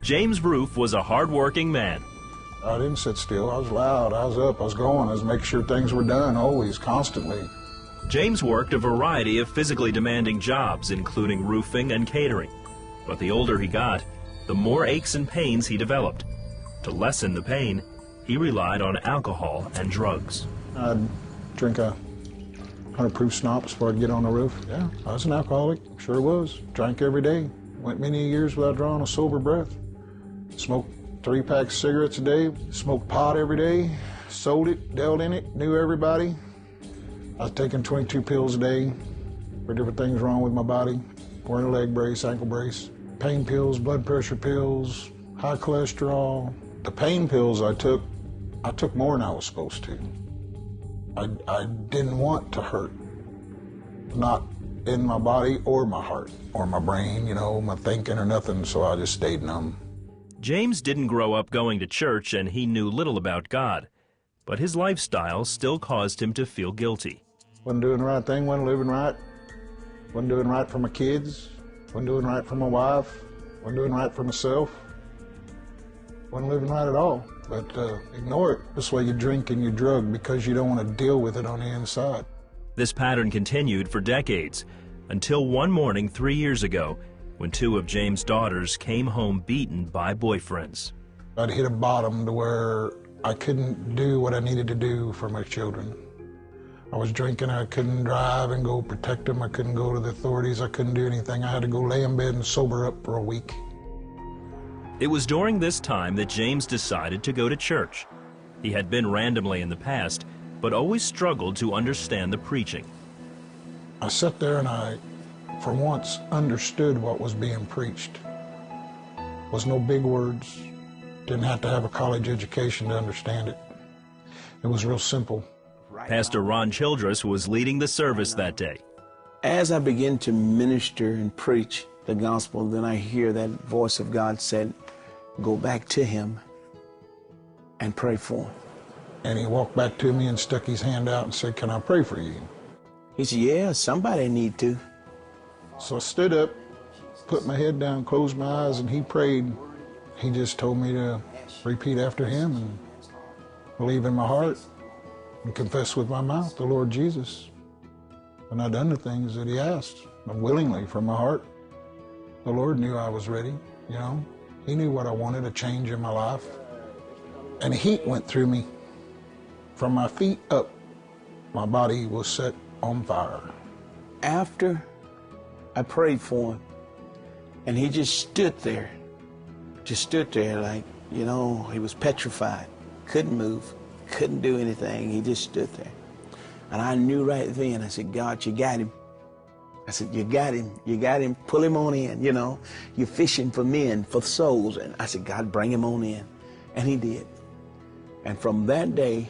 James Roof was a hard-working man. I didn't sit still. I was loud. I was up. I was going. I was making sure things were done always, constantly. James worked a variety of physically demanding jobs, including roofing and catering. But the older he got, the more aches and pains he developed. To lessen the pain, he relied on alcohol and drugs. I'd drink a 100 proof schnapps before I'd get on the roof. Yeah, I was an alcoholic. Sure was. Drank every day. Went many years without drawing a sober breath. Smoked 3 packs of cigarettes a day. Smoked pot every day. Sold it, dealt in it, knew everybody. I was taking 22 pills a day for different things wrong with my body. Wearing a leg brace, ankle brace, pain pills, blood pressure pills, high cholesterol. The pain pills I took more than I was supposed to. I didn't want to hurt, not in my body or my heart or my brain, you know, my thinking or nothing, so I just stayed numb. James didn't grow up going to church, and he knew little about God, but his lifestyle still caused him to feel guilty. Wasn't doing the right thing, wasn't living right, wasn't doing right for my kids, wasn't doing right for my wife, wasn't doing right for myself, wasn't living right at all. But ignore it. This way you drink and you drug because you don't want to deal with it on the inside. This pattern continued for decades, until one morning 3 years ago, when 2 of James' daughters came home beaten by boyfriends. I'd hit a bottom to where I couldn't do what I needed to do for my children. I was drinking, I couldn't drive and go protect them, I couldn't go to the authorities, I couldn't do anything. I had to go lay in bed and sober up for a week. It was during this time that James decided to go to church. He had been randomly in the past, but always struggled to understand the preaching. I sat there and I, for once, understood what was being preached. Was no big words, didn't have to have a college education to understand it. It was real simple. Pastor Ron Childress was leading the service that day. As I begin to minister and preach the gospel, then I hear that voice of God said, go back to him and pray for him. And he walked back to me and stuck his hand out and said, can I pray for you? He said, yeah, somebody need to. So I stood up, put my head down, closed my eyes, and he prayed. He just told me to repeat after him and believe in my heart and confess with my mouth the Lord Jesus. And I done the things that he asked, willingly from my heart. The Lord knew I was ready, you know. He knew what I wanted, a change in my life. And heat went through me. From my feet up, my body was set on fire. After I prayed for him, and he just stood there like, you know, he was petrified, couldn't move, couldn't do anything. He just stood there. And I knew right then, I said, God, you got him. I said, you got him, pull him on in, you know. You're fishing for men, for souls. And I said, God, bring him on in. And he did. And from that day,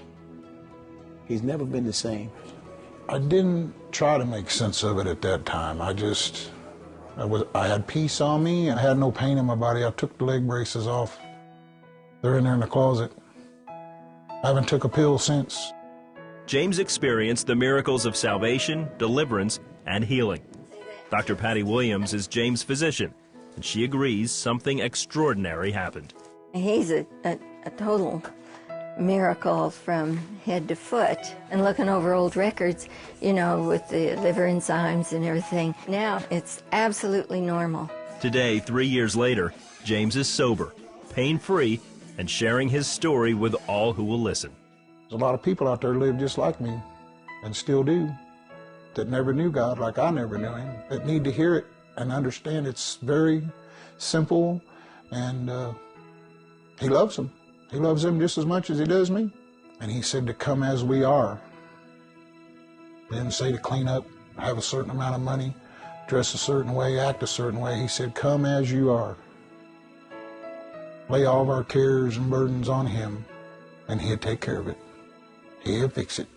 he's never been the same. I didn't try to make sense of it at that time. I had peace on me, and I had no pain in my body. I took the leg braces off. They're in there in the closet. I haven't took a pill since. James experienced the miracles of salvation, deliverance, and healing. Dr. Patty Williams is James' physician, and she agrees something extraordinary happened. He's a total miracle from head to foot. And looking over old records, you know, with the liver enzymes and everything, now it's absolutely normal. Today, 3 years later, James is sober, pain-free, and sharing his story with all who will listen. There's a lot of people out there live just like me, and still do, that never knew God like I never knew him, that need to hear it and understand it's very simple, and he loves them. He loves them just as much as he does me. And he said to come as we are. He didn't say to clean up, have a certain amount of money, dress a certain way, act a certain way. He said, come as you are. Lay all of our cares and burdens on him, and he'll take care of it. He'll fix it.